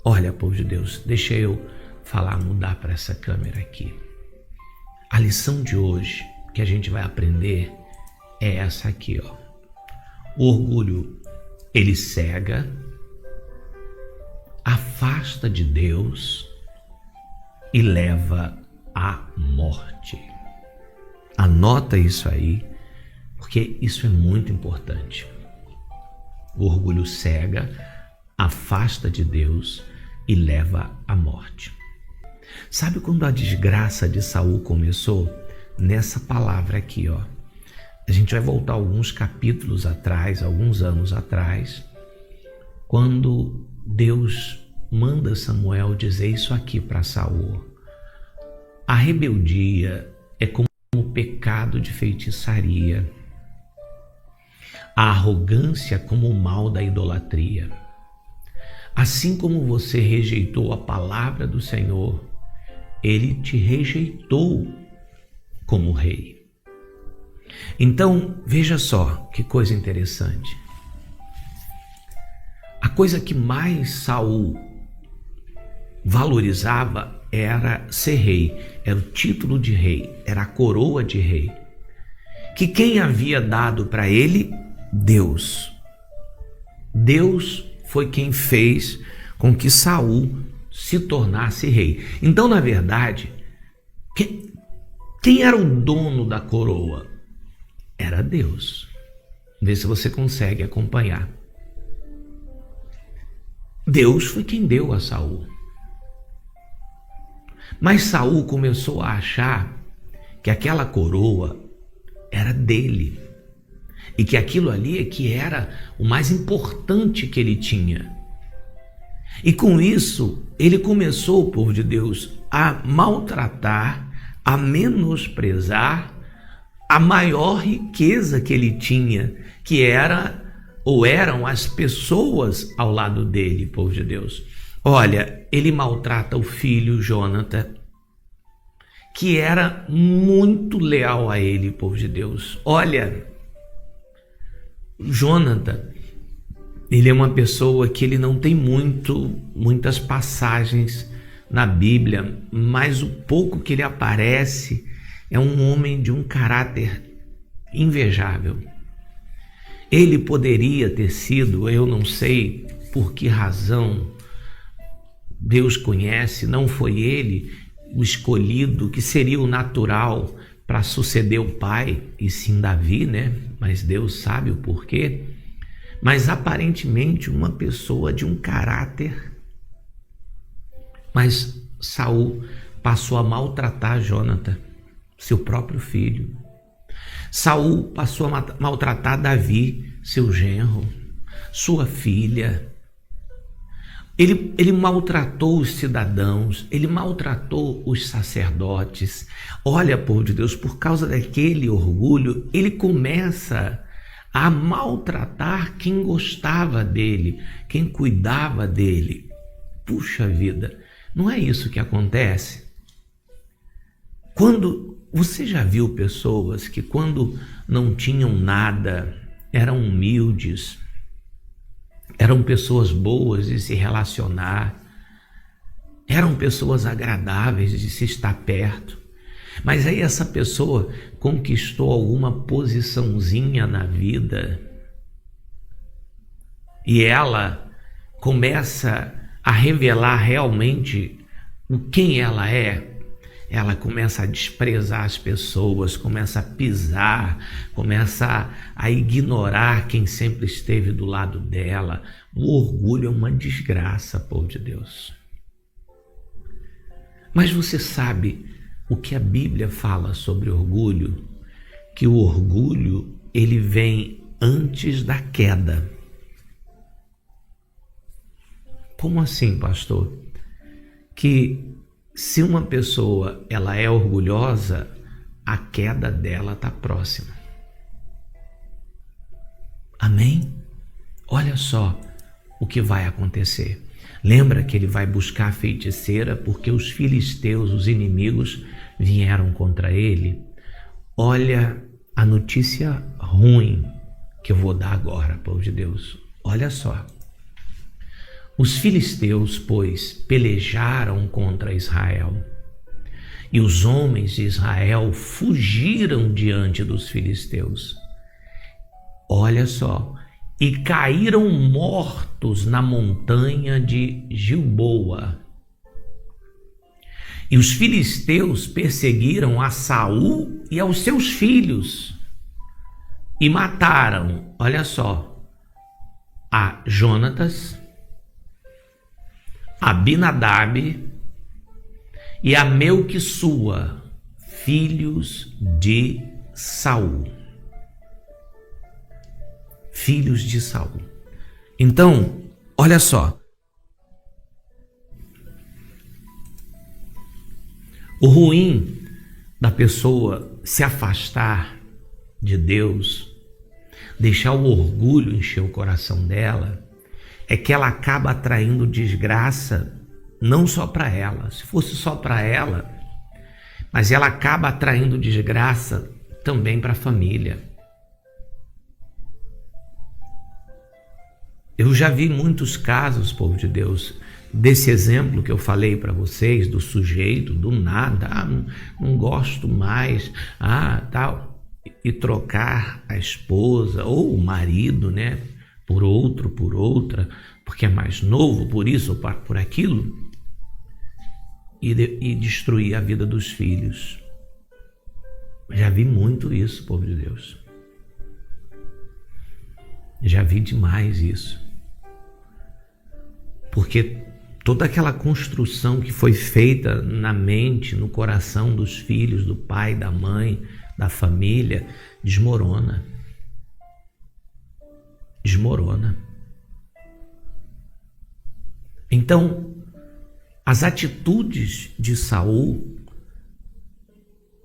Olha, povo de Deus, deixa eu mudar para essa câmera aqui. A lição de hoje que a gente vai aprender é essa aqui, ó. O orgulho, ele cega, afasta de Deus e leva à morte. Anota isso aí, porque isso é muito importante. O orgulho cega, afasta de Deus e leva à morte. Sabe quando a desgraça de Saul começou? Nessa palavra aqui, ó. A gente vai voltar alguns capítulos atrás, alguns anos atrás, quando Deus manda Samuel dizer isso aqui para Saul. A rebeldia é como o pecado de feitiçaria, a arrogância como o mal da idolatria. Assim como você rejeitou a palavra do Senhor, Ele te rejeitou como rei. Então, veja só que coisa interessante. A coisa que mais Saul valorizava era ser rei, era o título de rei, era a coroa de rei, que quem havia dado para ele? Deus. Deus foi quem fez com que Saul se tornasse rei. Então, na verdade, quem era o dono da coroa? Era Deus. Vê se você consegue acompanhar. Deus foi quem deu a Saul. Mas Saul começou a achar que aquela coroa era dele e que aquilo ali é que era o mais importante que ele tinha. E com isso, ele começou, o povo de Deus, a maltratar, a menosprezar a maior riqueza que ele tinha, que eram as pessoas ao lado dele, povo de Deus. Olha, ele maltrata o filho Jonathan, que era muito leal a ele, povo de Deus. Olha, Jonathan, ele é uma pessoa que ele não tem muitas passagens na Bíblia, mas o pouco que ele aparece é um homem de um caráter invejável. Ele poderia ter sido, eu não sei por que razão, Deus conhece, não foi ele o escolhido, que seria o natural para suceder o pai, e sim Davi, né? Mas Deus sabe o porquê. Mas aparentemente uma pessoa de um caráter. Mas Saul passou a maltratar Jonathan, seu próprio filho. Saul passou a maltratar Davi, seu genro, sua filha. Ele maltratou os cidadãos, ele maltratou os sacerdotes. Olha, povo de Deus, por causa daquele orgulho, ele começa a maltratar quem gostava dele, quem cuidava dele. Puxa vida, não é isso que acontece? Quando você já viu pessoas que quando não tinham nada, eram humildes, eram pessoas boas de se relacionar, eram pessoas agradáveis de se estar perto, mas aí essa pessoa conquistou alguma posiçãozinha na vida e ela começa a revelar realmente quem ela é. Ela começa a desprezar as pessoas, começa a pisar, começa a ignorar quem sempre esteve do lado dela. O orgulho é uma desgraça, povo de Deus. Mas você sabe o que a Bíblia fala sobre orgulho? Que o orgulho, ele vem antes da queda. Como assim, pastor? Que se uma pessoa ela é orgulhosa, a queda dela está próxima. Amém? Olha só o que vai acontecer. Lembra que ele vai buscar a feiticeira porque os filisteus, os inimigos, vieram contra ele? Olha a notícia ruim que eu vou dar agora, povo de Deus. Olha só. Os filisteus, pois, pelejaram contra Israel, e os homens de Israel fugiram diante dos filisteus. Olha só, e caíram mortos na montanha de Gilboa. E os filisteus perseguiram a Saul e aos seus filhos, e mataram, olha só, a Jonatas, Abinadab e a Melquissua, filhos de Saul. Filhos de Saul. Então, olha só. O ruim da pessoa se afastar de Deus, deixar o orgulho encher o coração dela, é que ela acaba atraindo desgraça não só para ela. Se fosse só para ela, mas ela acaba atraindo desgraça também para a família. Eu já vi muitos casos, povo de Deus, desse exemplo que eu falei para vocês, do sujeito, do nada, não gosto mais, tal, e trocar a esposa ou o marido, né, por outro, por outra, porque é mais novo, por isso ou por aquilo, e destruir a vida dos filhos. Já vi muito isso, povo de Deus. Já vi demais isso. Porque toda aquela construção que foi feita na mente, no coração dos filhos, do pai, da mãe, da família, desmorona. Desmorona. Então, as atitudes de Saul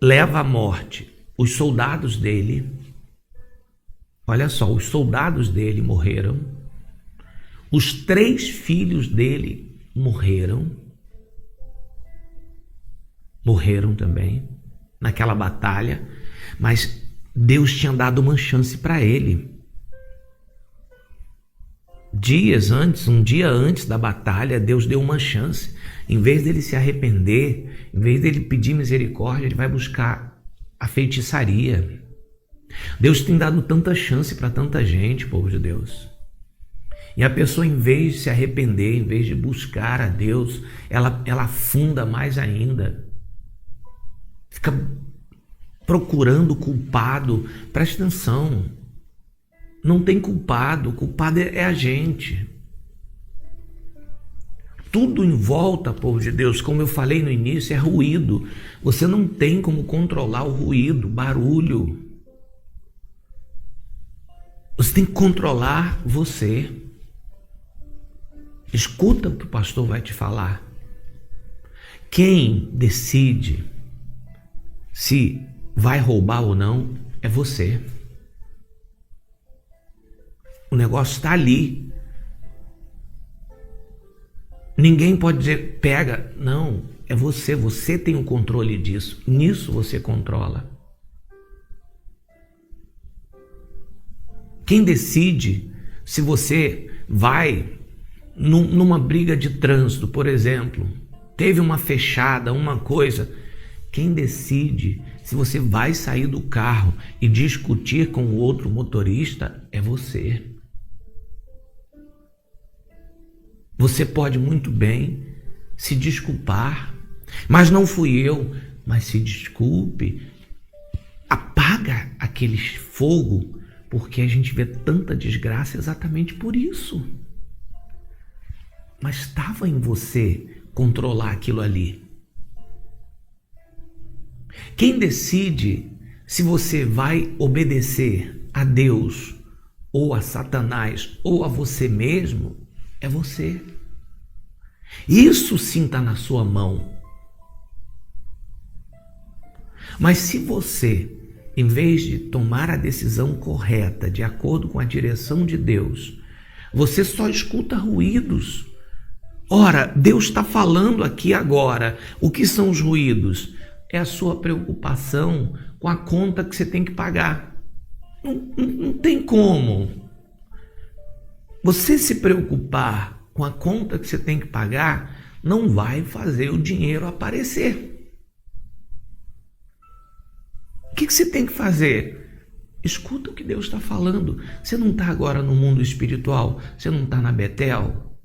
levam à morte os soldados dele. Olha só, os soldados dele morreram. Os 3 filhos dele morreram. Morreram também naquela batalha, mas Deus tinha dado uma chance para ele. Um dia antes da batalha, Deus deu uma chance. Em vez dele se arrepender, em vez dele pedir misericórdia, ele vai buscar a feitiçaria. Deus tem dado tanta chance para tanta gente, povo de Deus. E a pessoa, em vez de se arrepender, em vez de buscar a Deus, ela afunda mais ainda. Fica procurando culpado. Presta atenção. Não tem culpado. O culpado é a gente. Tudo em volta, povo de Deus, como eu falei no início, é ruído. Você não tem como controlar o ruído, barulho. Você tem que controlar você. Escuta o que o pastor vai te falar. Quem decide se vai roubar ou não é você. O negócio está ali. Ninguém pode dizer, pega. Não, é você. Você tem o controle disso. Nisso você controla. Quem decide se você vai numa briga de trânsito, por exemplo, teve uma fechada, uma coisa, quem decide se você vai sair do carro e discutir com o outro motorista é você. Você pode muito bem se desculpar, mas não fui eu, mas se desculpe, apaga aquele fogo, porque a gente vê tanta desgraça exatamente por isso. Mas estava em você controlar aquilo ali. Quem decide se você vai obedecer a Deus, ou a Satanás, ou a você mesmo, é você. Isso sim está na sua mão. Mas se você, em vez de tomar a decisão correta, de acordo com a direção de Deus, você só escuta ruídos. Ora, Deus está falando aqui agora. O que são os ruídos? É a sua preocupação com a conta que você tem que pagar. Não tem como você se preocupar com a conta que você tem que pagar, não vai fazer o dinheiro aparecer. O que você tem que fazer? Escuta o que Deus está falando. Você não está agora no mundo espiritual, você não está na Betel.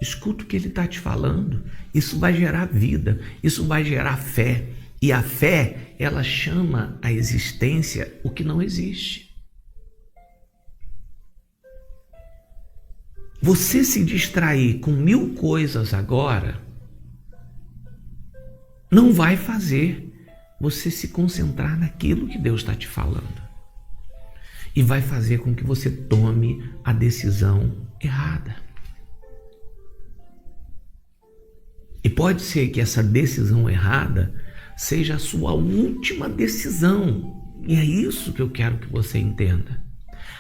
Escuta o que Ele está te falando. Isso vai gerar vida, isso vai gerar fé. E a fé, ela chama à existência o que não existe. Você se distrair com 1000 coisas agora não vai fazer você se concentrar naquilo que Deus está te falando. E vai fazer com que você tome a decisão errada. E pode ser que essa decisão errada seja a sua última decisão. E é isso que eu quero que você entenda.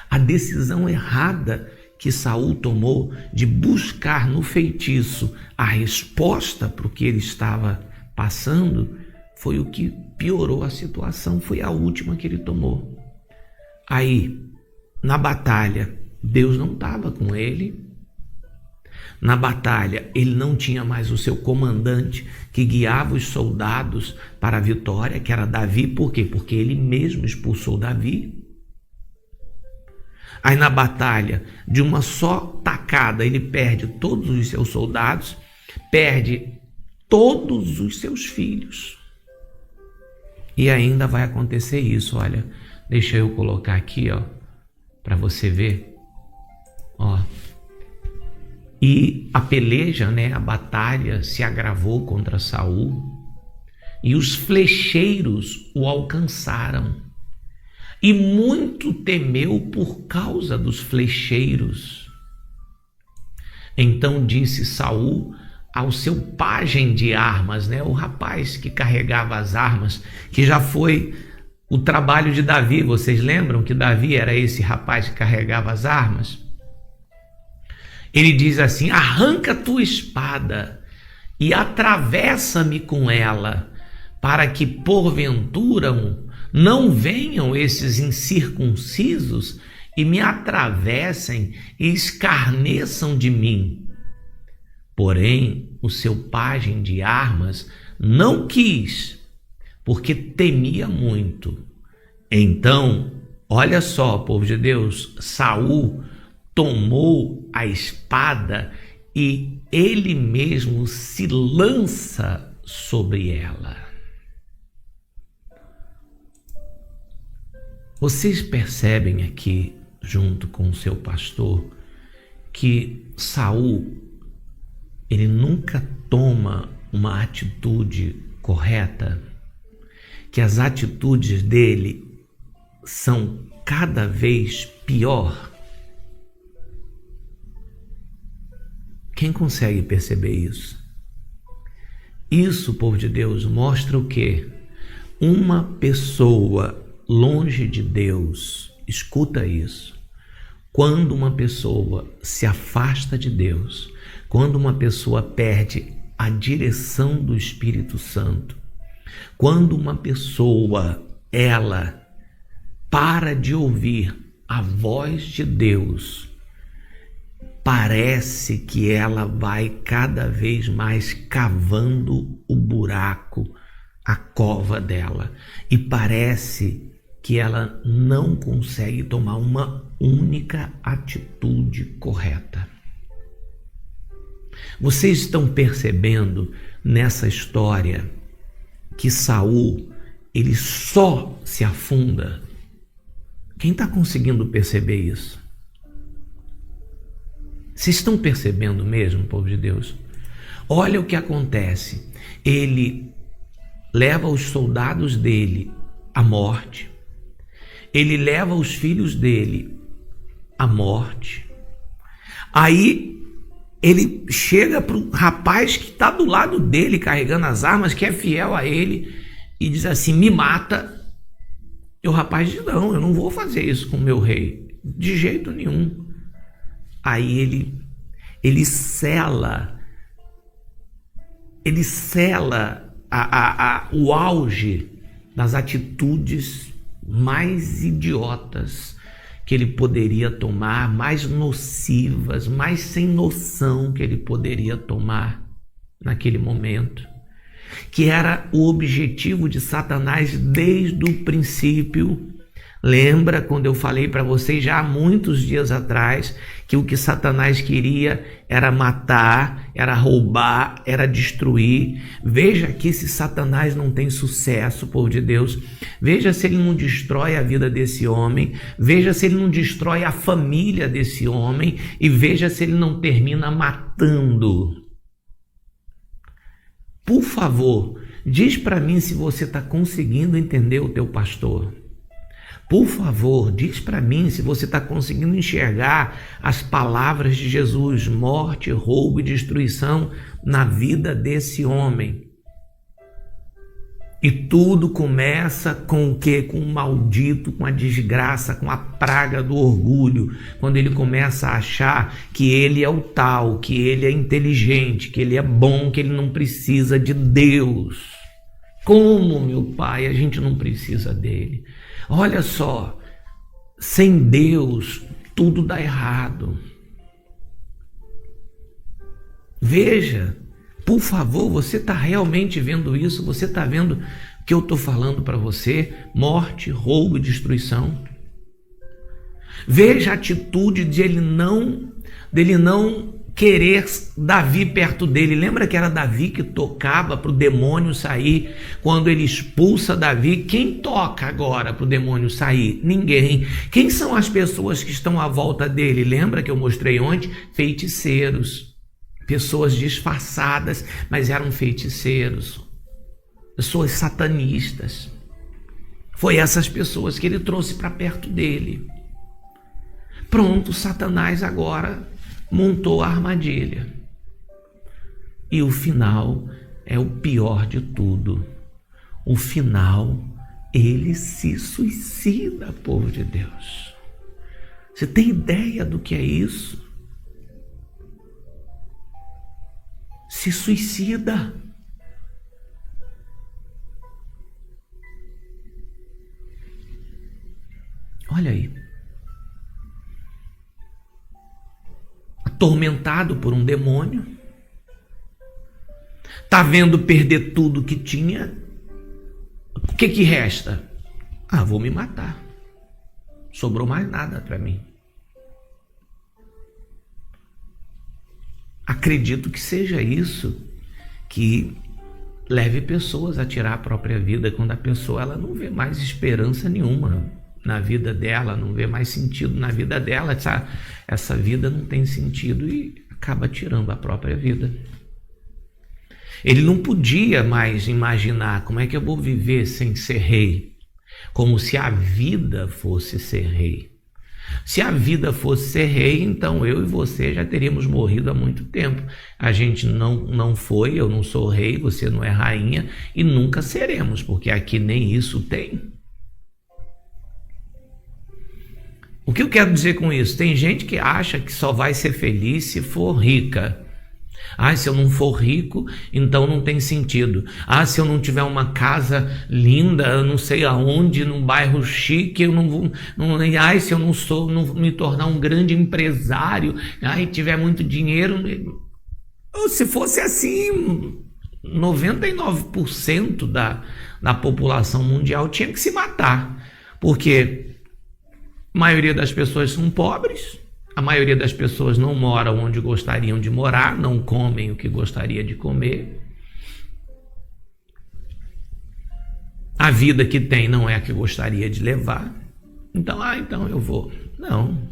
A decisão errada que Saul tomou de buscar no feitiço a resposta para o que ele estava passando foi o que piorou a situação, foi a última que ele tomou. Aí, na batalha, Deus não estava com ele. Na batalha, ele não tinha mais o seu comandante que guiava os soldados para a vitória, que era Davi. Por quê? Porque ele mesmo expulsou Davi. Aí na batalha, de uma só tacada, ele perde todos os seus soldados, perde todos os seus filhos. E ainda vai acontecer isso, olha, deixa eu colocar aqui, ó, para você ver, ó. E a peleja, a batalha se agravou contra Saul, e os flecheiros o alcançaram. E muito temeu por causa dos flecheiros. Então disse Saul ao seu pajem de armas, o rapaz que carregava as armas, que já foi o trabalho de Davi. Vocês lembram que Davi era esse rapaz que carregava as armas? Ele diz assim: arranca tua espada e atravessa-me com ela, para que porventura não venham esses incircuncisos e me atravessem e escarneçam de mim. Porém, o seu pajem de armas não quis, porque temia muito. Então, olha só, povo de Deus, Saul tomou a espada e ele mesmo se lança sobre ela. Vocês percebem aqui, junto com o seu pastor, que Saul, ele nunca toma uma atitude correta, que as atitudes dele são cada vez pior. Quem consegue perceber isso? Isso, povo de Deus, mostra o quê? Uma pessoa longe de Deus, escuta isso, quando uma pessoa se afasta de Deus, quando uma pessoa perde a direção do Espírito Santo, quando uma pessoa, ela para de ouvir a voz de Deus, parece que ela vai cada vez mais cavando o buraco, a cova dela, e parece que ela não consegue tomar uma única atitude correta. Vocês estão percebendo nessa história que Saul, ele só se afunda? Quem está conseguindo perceber isso? Vocês estão percebendo mesmo, povo de Deus? Olha o que acontece. Ele leva os soldados dele à morte. Ele leva os filhos dele à morte. Aí ele chega para o rapaz que está do lado dele, carregando as armas, que é fiel a ele, e diz assim: me mata. E o rapaz diz: não, eu não vou fazer isso com o meu rei, de jeito nenhum. Aí ele sela o auge das atitudes mais idiotas que ele poderia tomar, mais nocivas, mais sem noção que ele poderia tomar naquele momento, que era o objetivo de Satanás desde o princípio. Lembra quando eu falei para vocês já há muitos dias atrás que o que Satanás queria era matar, era roubar, era destruir? Veja aqui se Satanás não tem sucesso, povo de Deus. Veja se ele não destrói a vida desse homem, veja se ele não destrói a família desse homem e veja se ele não termina matando. Por favor, diz para mim se você está conseguindo entender o teu pastor. Por favor, diz para mim se você está conseguindo enxergar as palavras de Jesus, morte, roubo e destruição na vida desse homem. E tudo começa com o quê? Com o maldito, com a desgraça, com a praga do orgulho, quando ele começa a achar que ele é o tal, que ele é inteligente, que ele é bom, que ele não precisa de Deus. Como, meu pai, a gente não precisa dele? Olha só, sem Deus tudo dá errado. Veja, por favor, você está realmente vendo isso? Você está vendo o que eu estou falando para você? Morte, roubo e destruição. Veja a atitude dele não querer Davi perto dele. Lembra que era Davi que tocava para o demônio sair? Quando ele expulsa Davi, quem toca agora para o demônio sair? Ninguém. Quem são as pessoas que estão à volta dele? Lembra que eu mostrei ontem? Feiticeiros. Pessoas disfarçadas, mas eram feiticeiros. Pessoas satanistas. Foi essas pessoas que ele trouxe para perto dele. Pronto, Satanás agora montou a armadilha. E o final é o pior de tudo. O final, ele se suicida, povo de Deus. Você tem ideia do que é isso? Se suicida. Olha aí. Atormentado por um demônio, está vendo perder tudo que tinha. O que resta? Vou me matar. Sobrou mais nada para mim. Acredito que seja isso que leve pessoas a tirar a própria vida, quando a pessoa ela não vê mais esperança nenhuma na vida dela, não vê mais sentido na vida dela, essa vida não tem sentido e acaba tirando a própria vida. Ele não podia mais imaginar como é que eu vou viver sem ser rei, como se a vida fosse ser rei. Se a vida fosse ser rei, então eu e você já teríamos morrido há muito tempo. A gente não foi, eu não sou rei, você não é rainha e nunca seremos, porque aqui nem isso tem. O que eu quero dizer com isso? Tem gente que acha que só vai ser feliz se for rica. Se eu não for rico, então não tem sentido. Se eu não tiver uma casa linda, eu não sei aonde, num bairro chique, eu não vou. Se eu não me tornar um grande empresário, e tiver muito dinheiro. Se fosse assim, 99% da população mundial tinha que se matar. Porque a maioria das pessoas são pobres, a maioria das pessoas não moram onde gostariam de morar, não comem o que gostaria de comer. A vida que tem não é a que gostaria de levar. Então, eu vou. Não,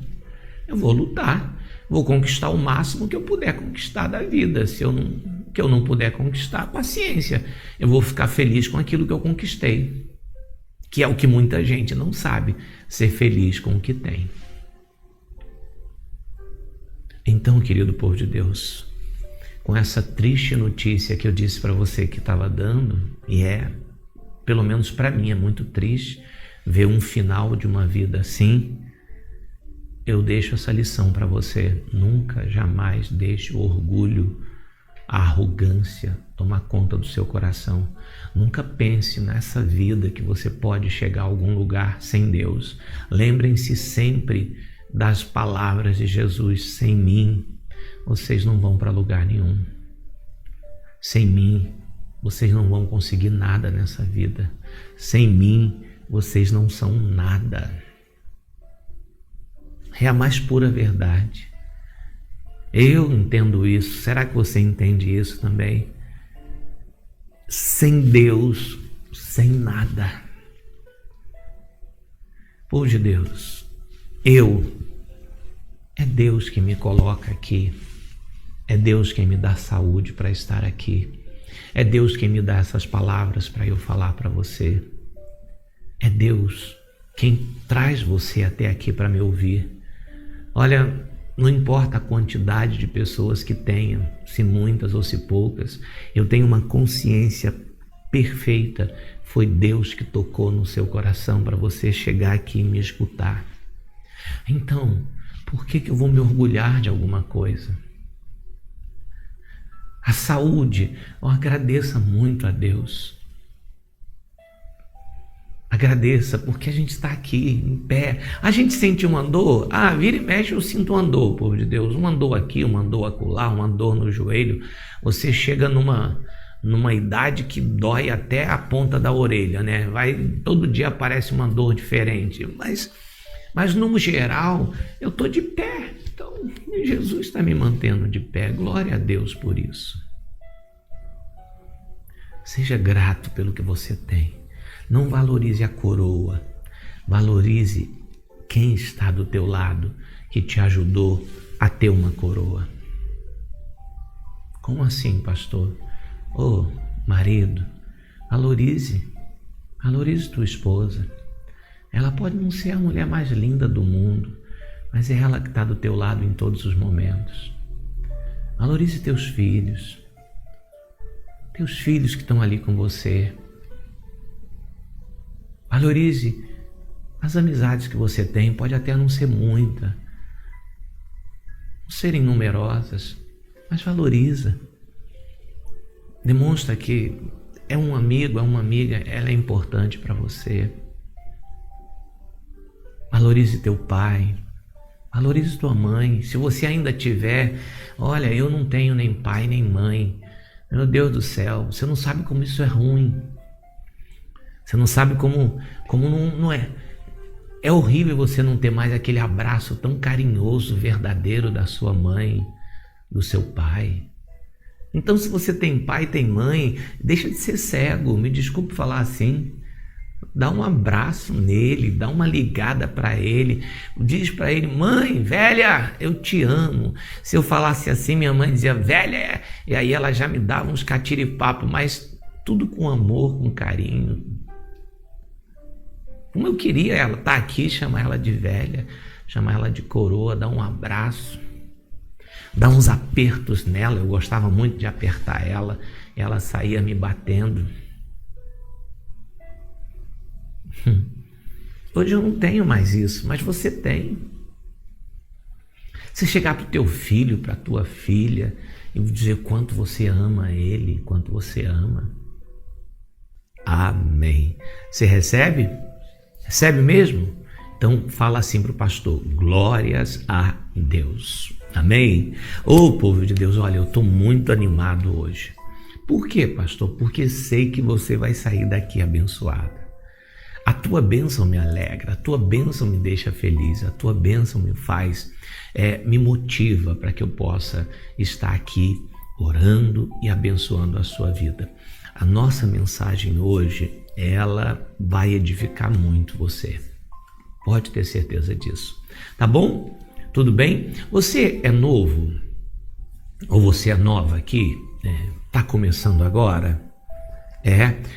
eu vou lutar, vou conquistar o máximo que eu puder conquistar da vida. Que eu não puder conquistar, paciência. Eu vou ficar feliz com aquilo que eu conquistei, que é o que muita gente não sabe, ser feliz com o que tem. Então, querido povo de Deus, com essa triste notícia que eu disse para você que estava dando, e pelo menos para mim é muito triste ver um final de uma vida assim, eu deixo essa lição para você. Nunca, jamais deixe o orgulho a arrogância tomar conta do seu coração. Nunca pense nessa vida que você pode chegar a algum lugar sem Deus. Lembrem-se sempre das palavras de Jesus: sem mim, vocês não vão para lugar nenhum. Sem mim, vocês não vão conseguir nada nessa vida. Sem mim, vocês não são nada. É a mais pura verdade. Eu entendo isso. Será que você entende isso também? Sem Deus, sem nada. Povo de Deus, é Deus que me coloca aqui. É Deus quem me dá saúde para estar aqui. É Deus quem me dá essas palavras para eu falar para você. É Deus quem traz você até aqui para me ouvir. Olha, não importa a quantidade de pessoas que tenham, se muitas ou se poucas, eu tenho uma consciência perfeita. Foi Deus que tocou no seu coração para você chegar aqui e me escutar. Então, por que eu vou me orgulhar de alguma coisa? A saúde, agradeça muito a Deus. Agradeça, porque a gente está aqui, em pé. A gente sente uma dor, vira e mexe eu sinto uma dor, povo de Deus. Uma dor aqui, uma dor acolá, uma dor no joelho. Você chega numa idade que dói até a ponta da orelha, né? Todo dia aparece uma dor diferente. Mas no geral, eu estou de pé. Então, Jesus está me mantendo de pé. Glória a Deus por isso. Seja grato pelo que você tem. Não valorize a coroa. Valorize quem está do teu lado, que te ajudou a ter uma coroa. Como assim, pastor? Marido, valorize tua esposa. Ela pode não ser a mulher mais linda do mundo, mas é ela que está do teu lado em todos os momentos. Valorize teus filhos que estão ali com você. Valorize as amizades que você tem, pode até não ser muita, não serem numerosas, mas valoriza. Demonstra que é um amigo, é uma amiga, ela é importante para você. Valorize teu pai, valorize tua mãe. Se você ainda tiver, olha, eu não tenho nem pai nem mãe. Meu Deus do céu, você não sabe como isso é ruim. Você não sabe como não é. É horrível você não ter mais aquele abraço tão carinhoso, verdadeiro da sua mãe, do seu pai. Então, se você tem pai, tem mãe, deixa de ser cego, me desculpe falar assim. Dá um abraço nele, dá uma ligada para ele, diz para ele: mãe, velha, eu te amo. Se eu falasse assim, minha mãe dizia: velha, e aí ela já me dava uns catiripapos, mas tudo com amor, com carinho. Como eu queria ela estar aqui, chamar ela de velha, chamar ela de coroa, dar um abraço, dar uns apertos nela. Eu gostava muito de apertar ela, ela saía me batendo. Hoje eu não tenho mais isso, mas você tem. Você chegar para o teu filho, para a tua filha, e dizer quanto você ama ele, quanto você ama. Amém. Você recebe? Recebe mesmo? Então fala assim para o pastor: glórias a Deus. Amém? Povo de Deus, olha, eu estou muito animado hoje. Por quê, pastor? Porque sei que você vai sair daqui abençoado. A tua bênção me alegra, a tua bênção me deixa feliz, a tua bênção me faz, me motiva para que eu possa estar aqui orando e abençoando a sua vida. A nossa mensagem hoje, ela vai edificar muito você. Pode ter certeza disso. Tá bom? Tudo bem? Você é novo? Ou você é nova aqui? Tá começando agora?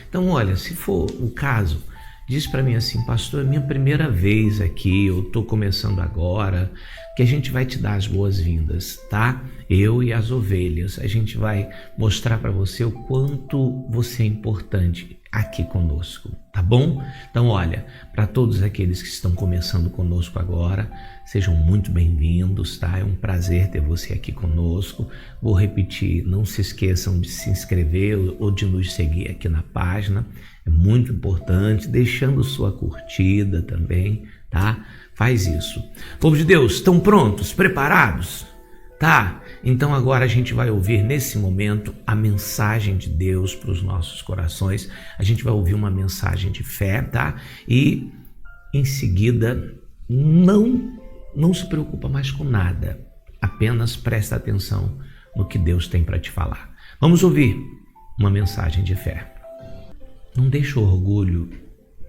Então, olha, se for o caso, diz para mim assim: pastor, é minha primeira vez aqui, eu estou começando agora, que a gente vai te dar as boas-vindas, tá? Eu e as ovelhas, a gente vai mostrar para você o quanto você é importante aqui conosco, tá bom? Então, olha, para todos aqueles que estão começando conosco agora, sejam muito bem-vindos, tá? É um prazer ter você aqui conosco. Vou repetir, não se esqueçam de se inscrever ou de nos seguir aqui na página, é muito importante, deixando sua curtida também, tá? Faz isso. Povo de Deus, estão prontos? Preparados? Tá? Então agora a gente vai ouvir nesse momento a mensagem de Deus para os nossos corações. A gente vai ouvir uma mensagem de fé, tá? E em seguida não se preocupa mais com nada. Apenas presta atenção no que Deus tem para te falar. Vamos ouvir uma mensagem de fé. Não deixe o orgulho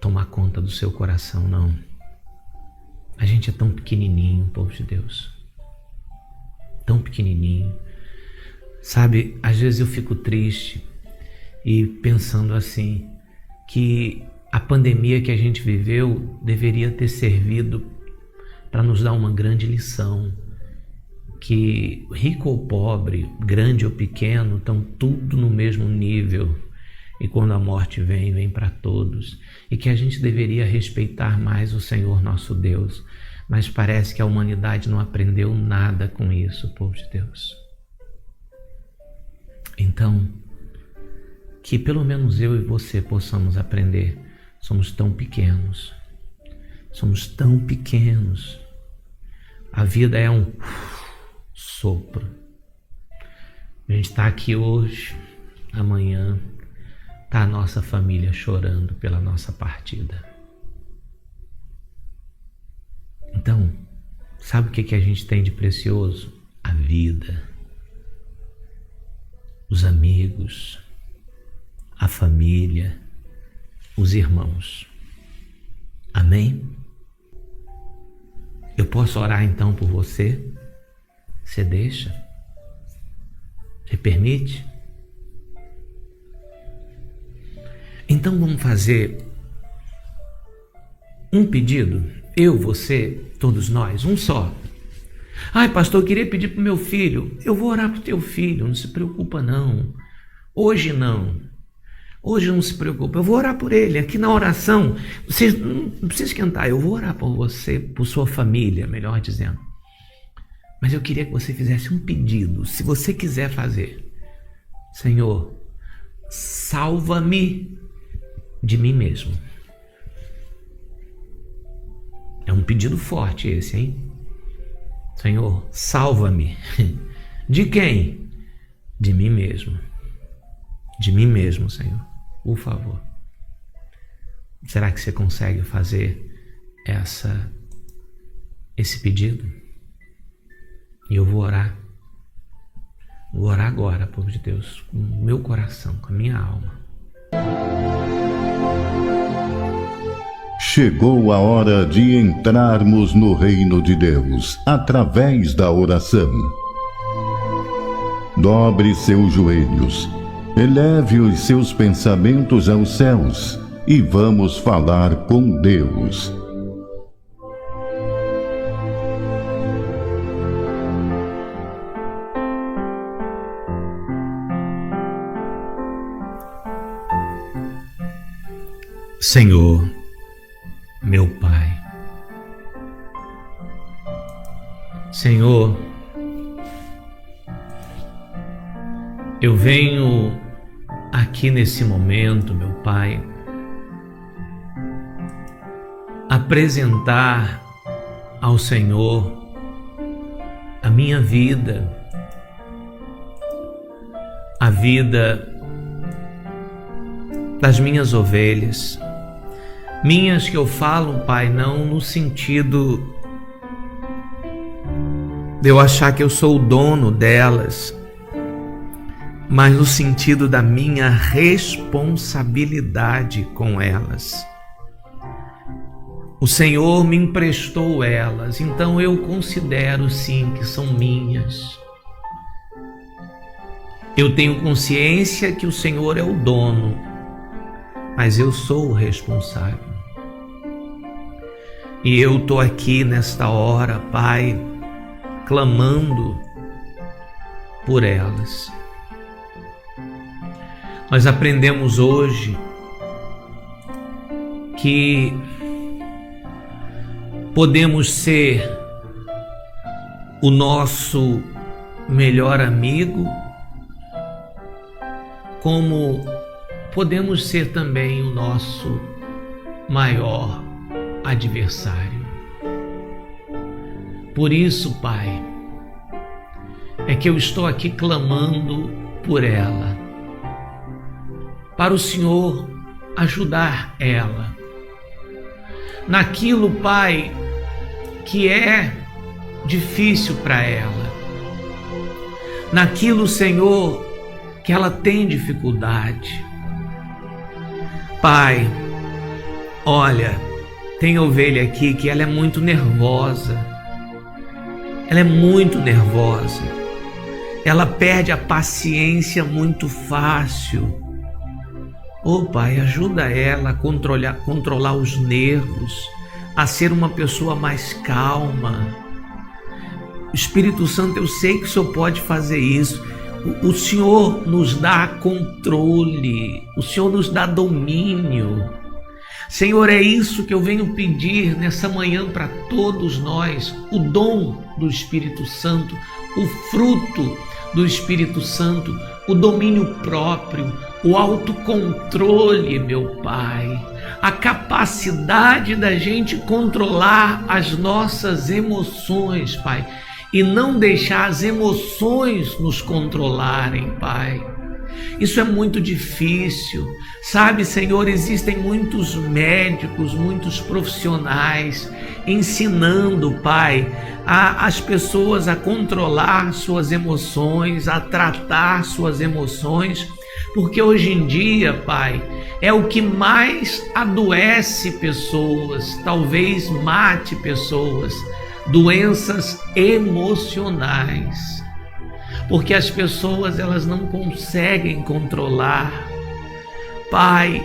tomar conta do seu coração, não. A gente é tão pequenininho, povo de Deus. Tão pequenininho. Sabe, às vezes eu fico triste e pensando assim, que a pandemia que a gente viveu deveria ter servido para nos dar uma grande lição. Que rico ou pobre, grande ou pequeno, estão tudo no mesmo nível. E quando a morte vem para todos. E que a gente deveria respeitar mais o Senhor nosso Deus. Mas parece que a humanidade não aprendeu nada com isso, povo de Deus. Então, que pelo menos eu e você possamos aprender. Somos tão pequenos. Somos tão pequenos. A vida é um sopro. A gente está aqui hoje, amanhã está a nossa família chorando pela nossa partida. Então, sabe o que a gente tem de precioso? A vida, os amigos, a família, os irmãos. Amém? Eu posso orar então por você? Você deixa? Você permite? Então vamos fazer um pedido. Eu, você, todos nós, um só. Ai, pastor, eu queria pedir para o meu filho. Eu vou orar para o teu filho, não se preocupa não. Hoje não. Hoje não se preocupa, eu vou orar por ele. Aqui na oração, você não precisa esquentar, eu vou orar por você, por sua família, melhor dizendo. Mas eu queria que você fizesse um pedido, se você quiser fazer. Senhor, salva-me de mim mesmo. É um pedido forte esse, hein? Senhor, salva-me. De quem? De mim mesmo. De mim mesmo, Senhor. Por favor. Será que você consegue fazer esse pedido? E eu vou orar. Vou orar agora, povo de Deus, com o meu coração, com a minha alma. Chegou a hora de entrarmos no reino de Deus, através da oração. Dobre seus joelhos, eleve os seus pensamentos aos céus e vamos falar com Deus. Senhor, meu Pai, Senhor, eu venho aqui nesse momento, meu Pai, apresentar ao Senhor a minha vida, a vida das minhas ovelhas, minhas que eu falo, Pai, não no sentido de eu achar que eu sou o dono delas, mas no sentido da minha responsabilidade com elas. O Senhor me emprestou elas, então eu considero sim que são minhas. Eu tenho consciência que o Senhor é o dono, mas eu sou o responsável. E eu estou aqui nesta hora, Pai, clamando por elas. Nós aprendemos hoje que podemos ser o nosso melhor amigo, como podemos ser também o nosso maior adversário. Por isso, Pai, é que eu estou aqui clamando por ela, para o Senhor ajudar ela naquilo, Pai, que é difícil para ela, naquilo, Senhor, que ela tem dificuldade. Pai, olha, tem ovelha aqui que ela é muito nervosa, ela perde a paciência muito fácil. Oh, Pai, ajuda ela a controlar os nervos, a ser uma pessoa mais calma. Espírito Santo, eu sei que o Senhor pode fazer isso. O Senhor nos dá controle, o Senhor nos dá domínio. Senhor, é isso que eu venho pedir nessa manhã para todos nós, o dom do Espírito Santo, o fruto do Espírito Santo, o domínio próprio, o autocontrole, meu Pai, a capacidade da gente controlar as nossas emoções, Pai, e não deixar as emoções nos controlarem, Pai. Isso é muito difícil, sabe, Senhor, existem muitos médicos, muitos profissionais ensinando, Pai, as pessoas a controlar suas emoções, a tratar suas emoções, porque hoje em dia, Pai, é o que mais adoece pessoas, talvez mate pessoas, doenças emocionais, porque as pessoas elas não conseguem controlar, Pai,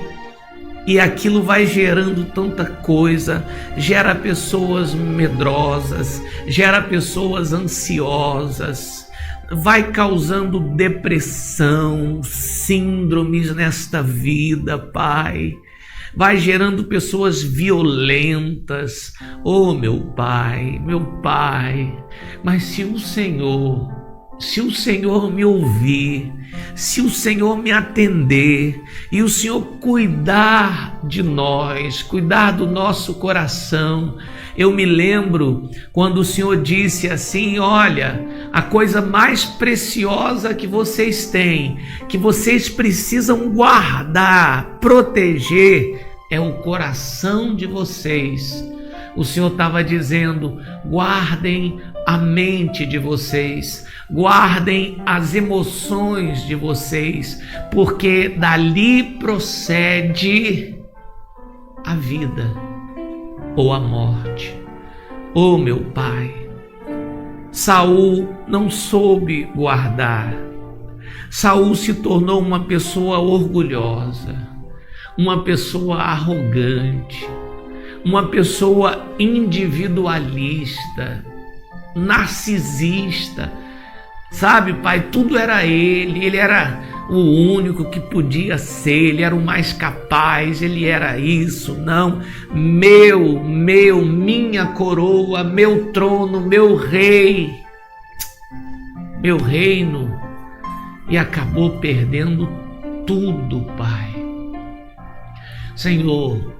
e aquilo vai gerando tanta coisa, gera pessoas medrosas, gera pessoas ansiosas, vai causando depressão, síndromes nesta vida, Pai, vai gerando pessoas violentas. Oh, meu Pai, mas se o Senhor me ouvir, se o Senhor me atender e o Senhor cuidar de nós, cuidar do nosso coração. Eu me lembro quando o Senhor disse assim: olha, a coisa mais preciosa que vocês têm, que vocês precisam guardar, proteger, é o coração de vocês. O Senhor estava dizendo: guardem a mente de vocês, guardem as emoções de vocês, porque dali procede a vida ou a morte. Oh, meu Pai, Saul não soube guardar. Saul se tornou uma pessoa orgulhosa, uma pessoa arrogante, uma pessoa individualista, narcisista, sabe, Pai, tudo era ele era o único que podia ser, ele era o mais capaz, ele era isso, não, minha coroa, meu trono, meu rei, meu reino, e acabou perdendo tudo, Pai. Senhor,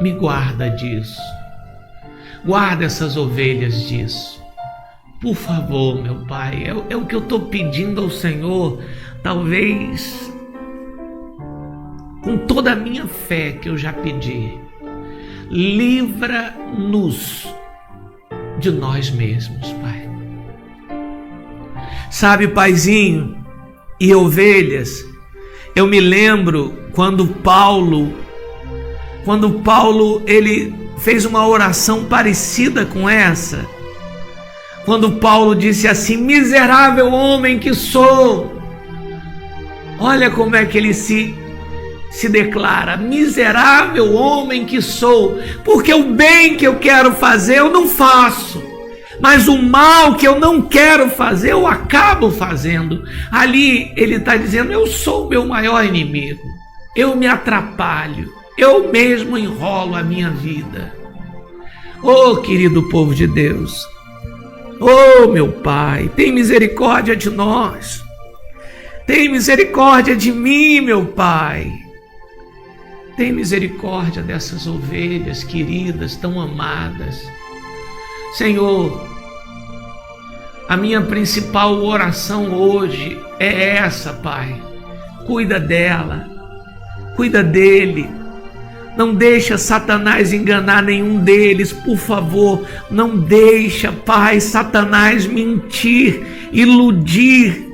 me guarda disso, guarda essas ovelhas disso. Por favor, meu Pai, é o que eu estou pedindo ao Senhor, talvez com toda a minha fé que eu já pedi. Livra-nos de nós mesmos, Pai. Sabe, Paizinho e ovelhas, eu me lembro quando Paulo ele fez uma oração parecida com essa. Quando Paulo disse assim: miserável homem que sou. Olha como é que ele se declara: miserável homem que sou, porque o bem que eu quero fazer eu não faço, mas o mal que eu não quero fazer, eu acabo fazendo. Ali ele está dizendo: eu sou o meu maior inimigo, eu me atrapalho, eu mesmo enrolo a minha vida. Oh, querido povo de Deus, oh, meu Pai, tem misericórdia de nós, tem misericórdia de mim, meu Pai. Tem misericórdia dessas ovelhas queridas, tão amadas. Senhor, a minha principal oração hoje é essa, Pai. Cuida dela, cuida dele. Não deixa Satanás enganar nenhum deles, por favor. Não deixa, Pai, Satanás mentir, iludir,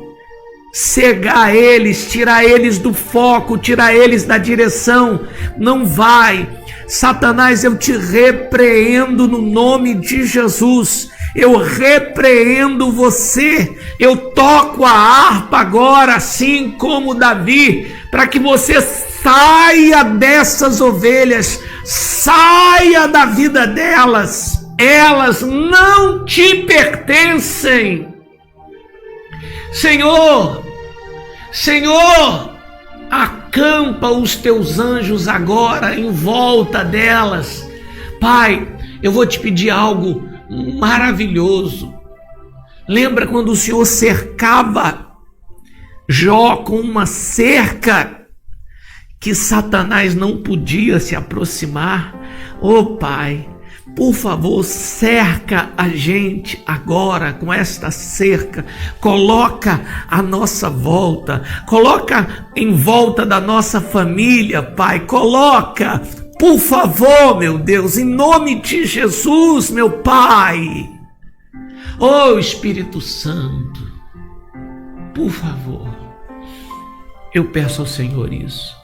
cegar eles, tirar eles do foco, tirar eles da direção. Não vai. Satanás, eu te repreendo no nome de Jesus. Eu repreendo você. Eu toco a harpa agora, assim como Davi, para que você saia dessas ovelhas, saia da vida delas. Elas não te pertencem. Senhor, acampa os teus anjos agora em volta delas. Pai, eu vou te pedir algo maravilhoso. Lembra quando o Senhor cercava Jó com uma cerca que Satanás não podia se aproximar? Oh, Pai, por favor, cerca a gente agora com esta cerca. Coloca a nossa volta, coloca em volta da nossa família, Pai. Coloca, por favor, meu Deus, em nome de Jesus, meu Pai. Oh, Espírito Santo, por favor, eu peço ao Senhor isso.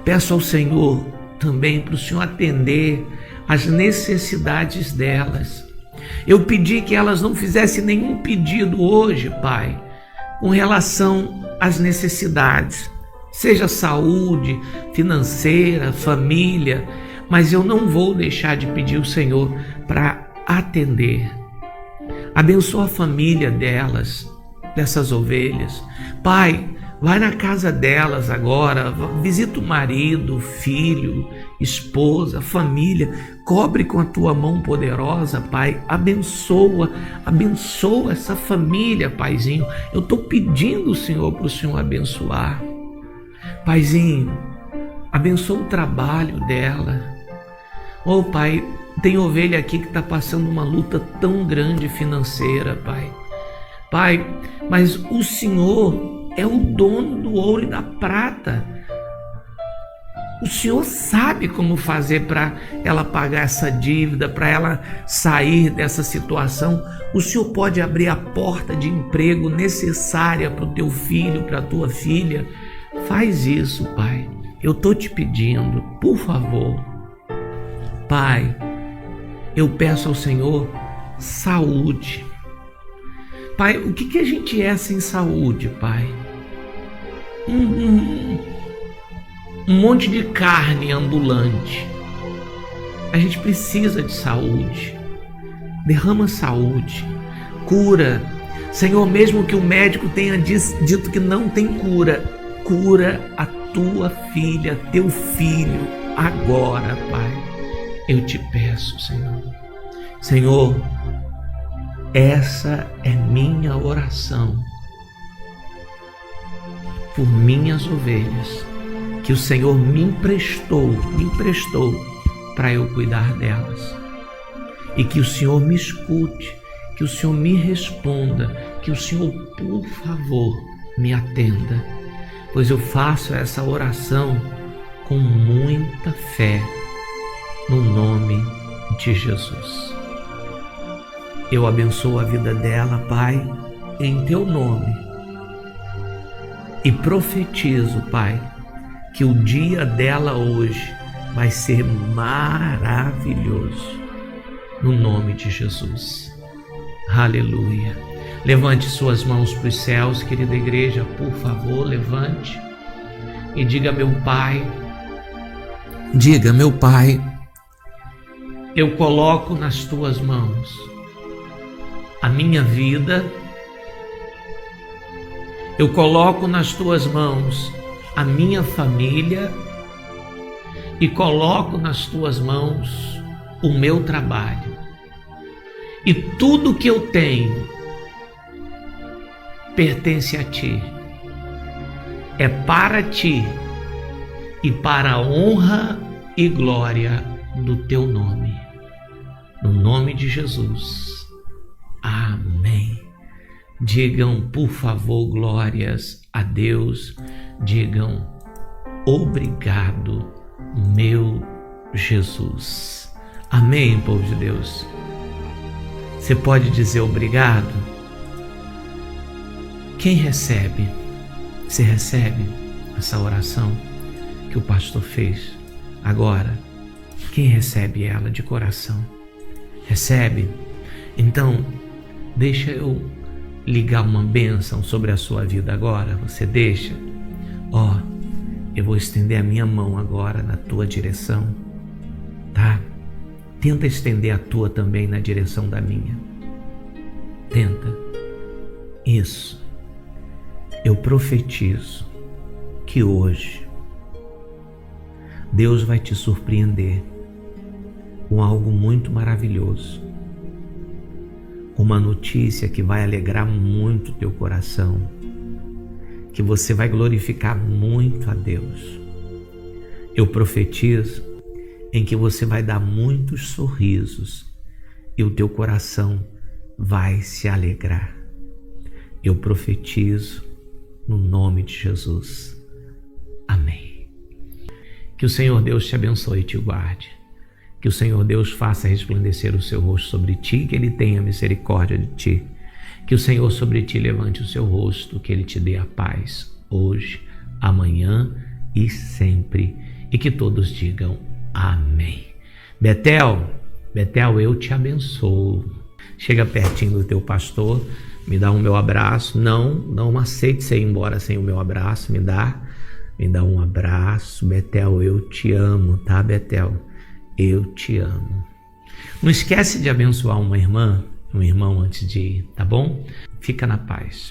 Peço ao Senhor também para o Senhor atender as necessidades delas. Eu pedi que elas não fizessem nenhum pedido hoje, Pai, com relação às necessidades, seja saúde, financeira, família, mas eu não vou deixar de pedir ao Senhor para atender. Abençoa a família delas, dessas ovelhas. Pai, vai na casa delas agora, visita o marido, filho, esposa, família, cobre com a tua mão poderosa, Pai. Abençoa essa família, Paizinho. Eu estou pedindo, Senhor, para o Senhor abençoar. Paizinho, abençoa o trabalho dela. Oh, Pai, tem ovelha aqui que está passando uma luta tão grande financeira, Pai. Pai, mas o Senhor é o dono do ouro e da prata. O Senhor sabe como fazer para ela pagar essa dívida, para ela sair dessa situação. O Senhor pode abrir a porta de emprego necessária para o teu filho, para a tua filha. Faz isso, Pai. Eu estou te pedindo, por favor. Pai, eu peço ao Senhor saúde. Pai, o que a gente é sem saúde, Pai? Um monte de carne ambulante. A gente precisa de saúde. Derrama saúde, cura. Senhor, mesmo que o médico tenha dito que não tem cura, cura a tua filha, teu filho, agora, Pai. Eu te peço, Senhor. Senhor, essa é minha oração por minhas ovelhas, que o Senhor me emprestou para eu cuidar delas. E que o Senhor me escute, que o Senhor me responda, que o Senhor, por favor, me atenda, pois eu faço essa oração com muita fé, no nome de Jesus. Eu abençoo a vida dela, Pai, em teu nome, e profetizo, Pai, que o dia dela hoje vai ser maravilhoso, no nome de Jesus. Aleluia. Levante suas mãos para os céus, querida igreja, por favor, levante e diga: meu Pai, eu coloco nas tuas mãos a minha vida, eu coloco nas tuas mãos a minha família e coloco nas tuas mãos o meu trabalho. E tudo que eu tenho pertence a ti. É para ti e para a honra e glória do teu nome. No nome de Jesus. Amém. Digam, por favor, glórias a Deus. Digam, obrigado, meu Jesus. Amém, povo de Deus. Você pode dizer obrigado? Quem recebe? Você recebe essa oração que o pastor fez agora? Quem recebe ela de coração? Recebe? Então, deixa eu ligar uma bênção sobre a sua vida agora. Você deixa? Eu vou estender a minha mão agora na tua direção, tá? Tenta estender a tua também na direção da minha. Tenta. Isso. Eu profetizo que hoje Deus vai te surpreender com algo muito maravilhoso. Uma notícia que vai alegrar muito teu coração, que você vai glorificar muito a Deus. Eu profetizo em que você vai dar muitos sorrisos e o teu coração vai se alegrar. Eu profetizo no nome de Jesus. Amém. Que o Senhor Deus te abençoe e te guarde. Que o Senhor Deus faça resplandecer o seu rosto sobre ti, que Ele tenha misericórdia de ti. Que o Senhor sobre ti levante o seu rosto, que Ele te dê a paz, hoje, amanhã e sempre. E que todos digam amém. Betel, eu te abençoo. Chega pertinho do teu pastor, me dá o meu abraço. Não aceite você ir embora sem o meu abraço. Me dá um abraço. Betel, eu te amo, tá, Betel? Eu te amo. Não esquece de abençoar uma irmã, um irmão antes de ir, tá bom? Fica na paz.